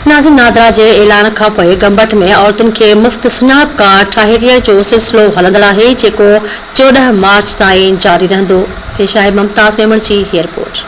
नाज़िम नादरा जे ऐलान खां पोइ गंबट में औरतुनि खे मुफ़्त सुञाणप कार्ड ठाहे ॾियण जो सिलसिलो हलंदड़ आहे, जेको 14 मार्च ताईं जारी रहंदो। पेश आहे मुमताज़ मेमण जी हीअ रिपोर्ट।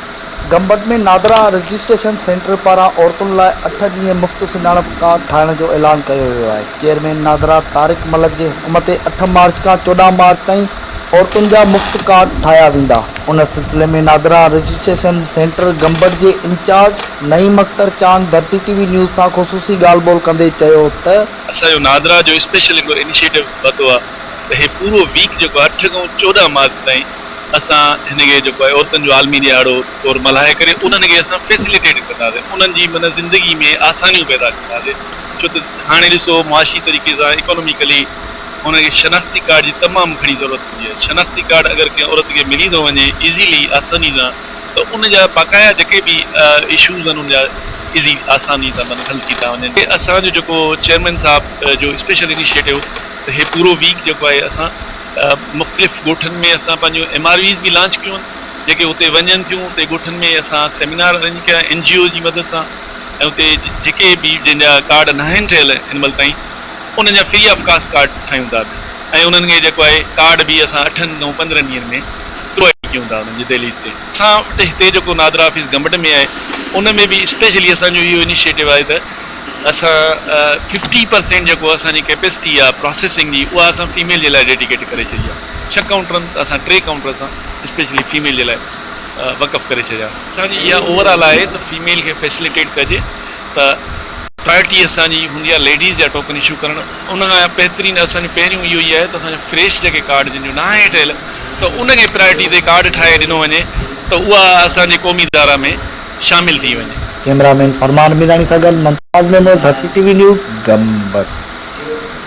गंबट में नादरा रजिस्ट्रेशन सेंटर पारां औरतुनि लाइ 8 ॾींहं मुफ़्त सुञाणप कार्ड ठाहिण जो ऐलान कयो वियो आहे। चेयरमैन नादरा तारिक मलिक जे हुकुम ते 8 मार्च खां 14 मार्च ताईं औरतुनि जा मुफ़्त कार्ड ठाहिया वेंदा। उन सिलसिले में नादरा रजिस्ट्रेशन सेंटर गंबट जे इंचार्ज नईम अख्तर चांद धरती टीवी न्यूज़ सां ख़ुसूसी ॻाल्हि ॿोल कंदे चयो त असांजो नादरा जो स्पेशल इनिशिएटिव वरितो आहे त हे पूरो वीक जेको 8 खां 14 मार्च ताईं असां हिनखे जेको आहे औरतुनि जो आलमी ॾियारो तौरु मल्हाए करे उन्हनि खे असां फैसिलिटेट कंदासीं, उन्हनि जी माना ज़िंदगी में आसानियूं पैदा कंदासीं। छो त हाणे ॾिसो मुआशी तरीक़े सां इकोनॉमिकली हुनखे शनाख्ती कार्ड जी तमामु घणी ज़रूरत हूंदी आहे। शनाख्ती कार्ड अगरि कंहिं औरत खे मिली थो वञे इज़ीली आसानी सां त उन जा बाक़ाया जेके बि इशूज़ आहिनि उनजा इज़ी आसानी सां माना हल थी था वञनि। असांजो जेको चेयरमैन साहब जो स्पेशल इनिशिएटिव त हे पूरो वीक जेको आहे असां मुख़्तलिफ़ ॻोठनि में असां पंहिंजो MRVs बि लॉन्च कयूं आहिनि, जेके हुते वञनि थियूं। उते ॻोठनि में असां सेमिनार अरेंज कया NGO जी मदद सां, ऐं उते जेके बि जंहिंजा कार्ड न आहिनि ठहियल हिन महिल ताईं उन्हनि जा फ्री ऑफ कास्ट कार्ड ठाहियूं था ऐं उन्हनि खे जेको आहे कार्ड बि असां 8 ऐं 15 ॾींहंनि में प्रोवाइड कयूं था उन्हनि जी दहलीज़ ते। असां वटि हिते जेको नादरा ऑफिस गंबट में आहे उन में बि स्पेशली असांजो इहो इनिशिएटिव आहे त असां 50% जेको असांजी कैपेसिटी आहे प्रोसेसिंग जी उहा असां फीमेल जे लाइ डेडिकेट करे छॾी आहे। 6 काउंटरनि असां 3 काउंटर सां स्पेशली फीमेल जे लाइ वक़फ़ करे छॾिया। असांजी इहा ओवरऑल आहे त फीमेल खे फैसिलिटेट कजे त प्रायोरिटी असांजी हूंदी आहे लेडीज़ जा टोकन इशू करणु। उन खां बहितरीनु असांजो पहिरियों इहो ई आहे त असांजो फ्रेश जेके कार्ड जिन जो न आहे ठहियल त उनखे प्रायोरिटी ते कार्ड ठाहे ॾिनो वञे त उहा असांजे क़ौमी दायरा में शामिल थी वञे। कैमरामैन फरमान मीरानी सां गॾु मुमताज़ मेमण, धरती टीवी न्यूज़, गंबट।